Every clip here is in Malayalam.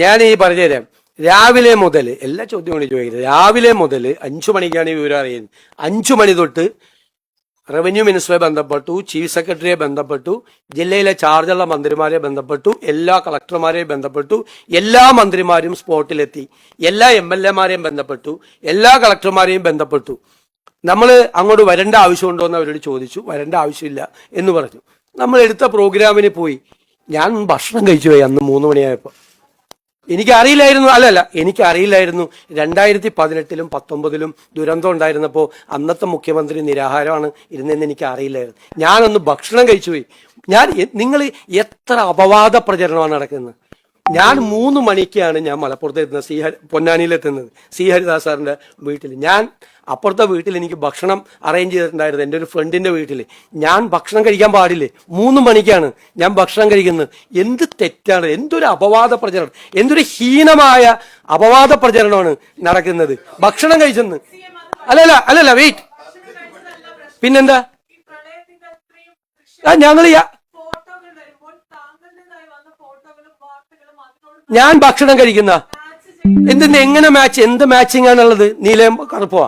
ഞാൻ ഈ പറഞ്ഞുതരാം. രാവിലെ മുതൽ എല്ലാ ചോദ്യം കൊണ്ട് ചോദിക്കുന്നത്, രാവിലെ മുതൽ 5 മണിക്കാണ് ഈ വിവരം അറിയുന്നത്. 5 മണി തൊട്ട് റവന്യൂ മിനിസ്റ്ററെ ബന്ധപ്പെട്ടു, ചീഫ് സെക്രട്ടറിയെ ബന്ധപ്പെട്ടു, ജില്ലയിലെ ചാർജുള്ള മന്ത്രിമാരെ ബന്ധപ്പെട്ടു, എല്ലാ കളക്ടർമാരെയും ബന്ധപ്പെട്ടു, എല്ലാ മന്ത്രിമാരും സ്പോട്ടിലെത്തി, എല്ലാ MLA മാരെയും ബന്ധപ്പെട്ടു, എല്ലാ കളക്ടർമാരെയും ബന്ധപ്പെട്ടു. നമ്മൾ അങ്ങോട്ട് വരേണ്ട ആവശ്യമുണ്ടോ എന്ന് അവരോട് ചോദിച്ചു. വരേണ്ട ആവശ്യമില്ല എന്ന് പറഞ്ഞു. നമ്മൾ എടുത്ത പ്രോഗ്രാമിന് പോയി. ഞാൻ ഭക്ഷണം കഴിച്ചു പോയി അന്ന് 3 മണിയായപ്പോൾ. എനിക്കറിയില്ലായിരുന്നു, എനിക്കറിയില്ലായിരുന്നു 2018-ലും 19-ലും ദുരന്തം ഉണ്ടായിരുന്നപ്പോൾ അന്നത്തെ മുഖ്യമന്ത്രി നിരാഹാരമാണ് ഇരുന്നതെന്ന് എനിക്ക് അറിയില്ലായിരുന്നു. ഞാനൊന്ന് ഭക്ഷണം കഴിച്ചു പോയി. നിങ്ങൾ എത്ര അപവാദ പ്രചരണമാണ് നടക്കുന്നത്. ഞാൻ 3 മണിക്കാണ് ഞാൻ മലപ്പുറത്ത് എത്തുന്നത്, പൊന്നാനിയിലെത്തുന്നത്, സി ഹരിദാസ് സാറിന്റെ വീട്ടിൽ. ഞാൻ അപ്പുറത്തെ വീട്ടിൽ എനിക്ക് ഭക്ഷണം അറേഞ്ച് ചെയ്തിട്ടുണ്ടായിരുന്നു, എൻ്റെ ഒരു ഫ്രണ്ടിന്റെ വീട്ടിൽ. ഞാൻ ഭക്ഷണം കഴിക്കാൻ പാടില്ലേ? 3 മണിക്കാണ് ഞാൻ ഭക്ഷണം കഴിക്കുന്നത്. എന്ത് തെറ്റാണ്, എന്തൊരു അപവാദ പ്രചരണം, എന്തൊരു ഹീനമായ അപവാദ പ്രചരണമാണ് നടക്കുന്നത്. ഭക്ഷണം കഴിച്ചെന്ന് അല്ലല്ല വെയിറ്റ്, പിന്നെന്താ ഞങ്ങൾ ഞാൻ ഭക്ഷണം കഴിക്കുന്ന എങ്ങനെ മാച്ച്, എന്ത് മാച്ചിങ് ആണുള്ളത്? നീലയും കറുപ്പോ?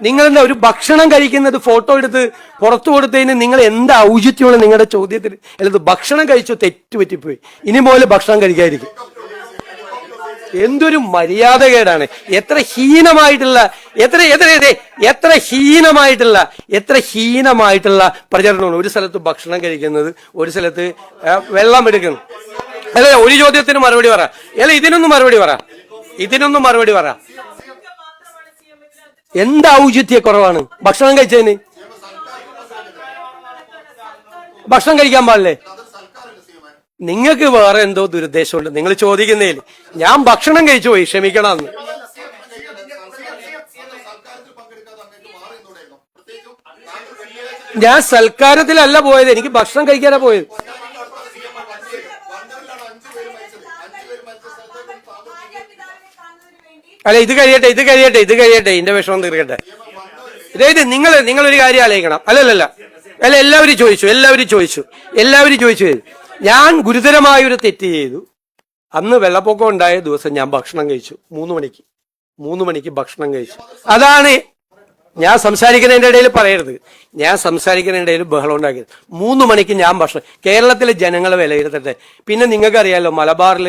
നിങ്ങളെന്താ ഒരു ഭക്ഷണം കഴിക്കുന്നത് ഫോട്ടോ എടുത്ത് പുറത്തു കൊടുത്തതിന് നിങ്ങൾ എന്താ ഔചിത്യമുള്ള നിങ്ങളുടെ ചോദ്യത്തിൽ? അല്ലത് ഭക്ഷണം കഴിച്ചു, തെറ്റുപറ്റിപ്പോയി, ഇനി പോലെ ഭക്ഷണം കഴിക്കാതിരിക്കും. എന്തൊരു മര്യാദകേടാണ്. എത്ര ഹീനമായിട്ടുള്ള പ്രചരണമാണ്. ഒരു സ്ഥലത്ത് ഭക്ഷണം കഴിക്കുന്നത്, ഒരു സ്ഥലത്ത് വെള്ളം എടുക്കുന്നു. അല്ലെ, ഒരു ചോദ്യത്തിന് മറുപടി പറ. ഇതിനൊന്നും മറുപടി പറ. എന്താ ഔചിത്യക്കുറവാണ് ഭക്ഷണം കഴിച്ചതിന്? ഭക്ഷണം കഴിക്കാൻ പാടില്ലേ? നിങ്ങൾക്ക് വേറെ എന്തോ ദുരുദ്ദേശമുണ്ട് നിങ്ങൾ ചോദിക്കുന്നതിൽ. ഞാൻ ഭക്ഷണം കഴിച്ചു പോയി, ക്ഷമിക്കണമെന്ന്. ഞാൻ സൽക്കാരത്തിലല്ല പോയത്, എനിക്ക് ഭക്ഷണം കഴിക്കാനാ പോയത്. അല്ല, ഇത് കഴിയട്ടെ, ഇതിന്റെ വിഷമം തീർക്കട്ടെ. അതായത് നിങ്ങളൊരു കാര്യം ആലോചിക്കണം. അല്ല, എല്ലാവരും ചോദിച്ചു. ഞാൻ ഗുരുതരമായ ഒരു തെറ്റ് ചെയ്തു. അന്ന് വെള്ളപ്പൊക്കം ഉണ്ടായ ദിവസം ഞാൻ ഭക്ഷണം കഴിച്ചു 3 മണിക്ക് ഭക്ഷണം കഴിച്ചു. അതാണ് ഞാൻ സംസാരിക്കുന്നതിന്റെ ഇടയിൽ പറയരുത്. ഞാൻ സംസാരിക്കുന്നതിന്റെ ഇടയിൽ ബഹളം ഉണ്ടാക്കരുത്. 3 മണിക്ക് ഞാൻ ഭക്ഷണം, കേരളത്തിലെ ജനങ്ങളെ വിലയിരുത്തട്ടെ. പിന്നെ നിങ്ങൾക്കറിയാലോ, മലബാറിൽ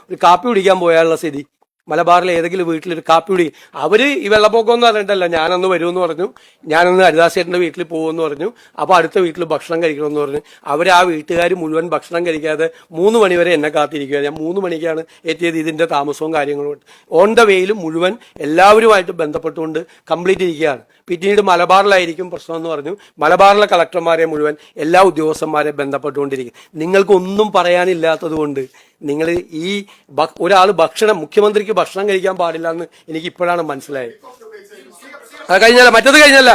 ഒരു കാപ്പി കുടിക്കാൻ പോയാലുള്ള സ്ഥിതി. മലബാറിലെ ഏതെങ്കിലും വീട്ടിലൊരു കാപ്പി കുടി, അവര് ഈ വെള്ളപ്പൊക്കം എന്ന് പറഞ്ഞിട്ടല്ല, ഞാനൊന്ന് വരുമെന്ന് പറഞ്ഞു, ഞാനൊന്ന് ഹരിദാസേട്ടന്റെ വീട്ടിൽ പോകുമെന്ന് പറഞ്ഞു. അപ്പൊ അടുത്ത വീട്ടിൽ ഭക്ഷണം കഴിക്കണമെന്ന് പറഞ്ഞു. ആ വീട്ടുകാർ മുഴുവൻ ഭക്ഷണം കഴിക്കാതെ 3 മണി വരെ എന്നെ കാത്തിരിക്കുക. ഞാൻ 3 മണിക്കാണ് എത്തിയത്. ഇതിന്റെ താമസവും കാര്യങ്ങളും ഓൺ ദ വേയിൽ മുഴുവൻ എല്ലാവരുമായിട്ട് ബന്ധപ്പെട്ടുകൊണ്ട് കംപ്ലീറ്റ് ഇരിക്കുകയാണ്. പിന്നീട് മലബാറിലായിരിക്കും പ്രശ്നം എന്ന് പറഞ്ഞു. മലബാറിലെ കളക്ടർമാരെ മുഴുവൻ എല്ലാ ഉദ്യോഗസ്ഥന്മാരെ ബന്ധപ്പെട്ടുകൊണ്ടിരിക്കും. നിങ്ങൾക്കൊന്നും പറയാനില്ലാത്തത് കൊണ്ട് നിങ്ങൾ ഈ മുഖ്യമന്ത്രിക്ക് ഭക്ഷണം കഴിക്കാൻ പാടില്ല എന്ന് എനിക്ക് ഇപ്പോഴാണ് മനസ്സിലായത്. അത് കഴിഞ്ഞല്ല, മറ്റത് കഴിഞ്ഞല്ല.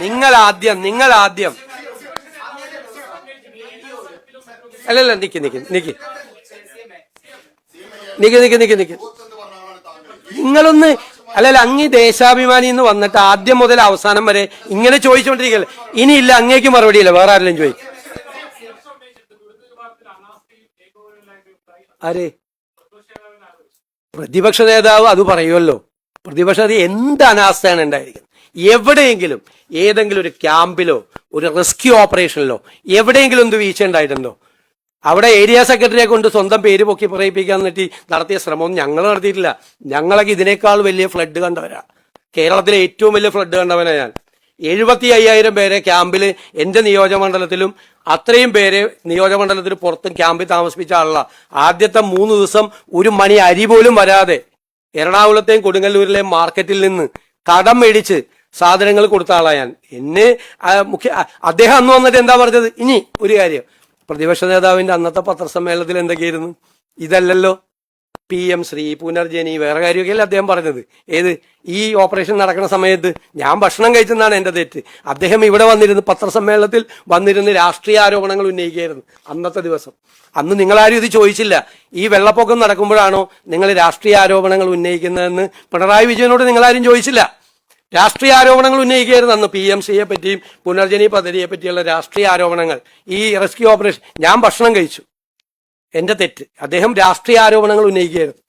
നിങ്ങൾ ആദ്യം അല്ലല്ല നിക്ക് നിങ്ങളൊന്ന് അങ്ങ് ദേശാഭിമാനി എന്ന് വന്നിട്ട് ആദ്യം മുതൽ അവസാനം വരെ ഇങ്ങനെ ചോദിച്ചുകൊണ്ടിരിക്കല്ലേ. ഇനിയില്ല, അങ്ങേക്ക് മറുപടിയില്ല, വേറെ ആരെങ്കിലും ചോദിക്കും. ആരെ? പ്രതിപക്ഷ നേതാവ് അത് പറയുമല്ലോ. പ്രതിപക്ഷ എന്ത് അനാസ്ഥയാണ് ഉണ്ടായിരിക്കുന്നത്. എവിടെയെങ്കിലും ഏതെങ്കിലും ഒരു ക്യാമ്പിലോ ഒരു റെസ്ക്യൂ ഓപ്പറേഷനിലോ എവിടെയെങ്കിലും എന്ത് വീഴ്ച ഉണ്ടായിട്ടുണ്ടോ? അവിടെ ഏരിയ സെക്രട്ടറിയെ കൊണ്ട് സ്വന്തം പേര് പൊക്കി പറയിപ്പിക്കാൻ വേണ്ടി നടത്തിയ ശ്രമമൊന്നും ഞങ്ങൾ നടത്തിയിട്ടില്ല. ഞങ്ങളൊക്കെ ഇതിനേക്കാൾ വലിയ ഫ്ലഡ് കണ്ടവരാ. കേരളത്തിലെ ഏറ്റവും വലിയ ഫ്ലഡ് കണ്ടവനാ ഞാൻ. 75,000 പേരെ ക്യാമ്പിൽ എൻ്റെ നിയോജകമണ്ഡലത്തിലും അത്രയും പേരെ നിയോജകമണ്ഡലത്തിന് പുറത്തും ക്യാമ്പിൽ താമസിപ്പിച്ച ആളാ. ആദ്യത്തെ 3 ദിവസം 1 മണി അരി പോലും വരാതെ എറണാകുളത്തെയും കൊടുങ്ങല്ലൂരിലെയും മാർക്കറ്റിൽ നിന്ന് കടം മേടിച്ച് സാധനങ്ങൾ കൊടുത്ത ആളാ ഞാൻ. അദ്ദേഹം അന്ന് വന്നിട്ട് എന്താ പറഞ്ഞത്? ഇനി ഒരു കാര്യം, പ്രതിപക്ഷ നേതാവിന്റെ അന്നത്തെ പത്രസമ്മേളനത്തിൽ എന്തൊക്കെയായിരുന്നു? ഇതല്ലല്ലോ. PM ശ്രീ, പുനർജനി, വേറെ കാര്യമൊക്കെയല്ലേ അദ്ദേഹം പറഞ്ഞത്. ഏത് ഈ ഓപ്പറേഷൻ നടക്കുന്ന സമയത്ത് ഞാൻ ഭക്ഷണം കഴിച്ചെന്നാണ് എന്റെ തെറ്റ്. അദ്ദേഹം ഇവിടെ വന്നിരുന്ന് പത്രസമ്മേളനത്തിൽ വന്നിരുന്ന് രാഷ്ട്രീയ ആരോപണങ്ങൾ ഉന്നയിക്കുകയായിരുന്നു അന്നത്തെ ദിവസം. അന്ന് നിങ്ങളാരും ഇത് ചോദിച്ചില്ല. ഈ വെള്ളപ്പൊക്കം നടക്കുമ്പോഴാണോ നിങ്ങൾ രാഷ്ട്രീയ ആരോപണങ്ങൾ ഉന്നയിക്കുന്നതെന്ന് പിണറായി വിജയനോട് നിങ്ങളാരും ചോദിച്ചില്ല. രാഷ്ട്രീയ ആരോപണങ്ങൾ ഉന്നയിക്കുകയായിരുന്നു അന്ന്. PMCയെ പറ്റിയും പുനർജനി പദ്ധതിയെ പറ്റിയുള്ള രാഷ്ട്രീയ ആരോപണങ്ങൾ. ഈ റെസ്ക്യൂ ഓപ്പറേഷൻ ഞാൻ ഭക്ഷണം കഴിച്ചു. എന്റെ തെറ്റ്. അദ്ദേഹം രാഷ്ട്രീയ ആരോപണങ്ങൾ ഉന്നയിക്കുകയായിരുന്നു.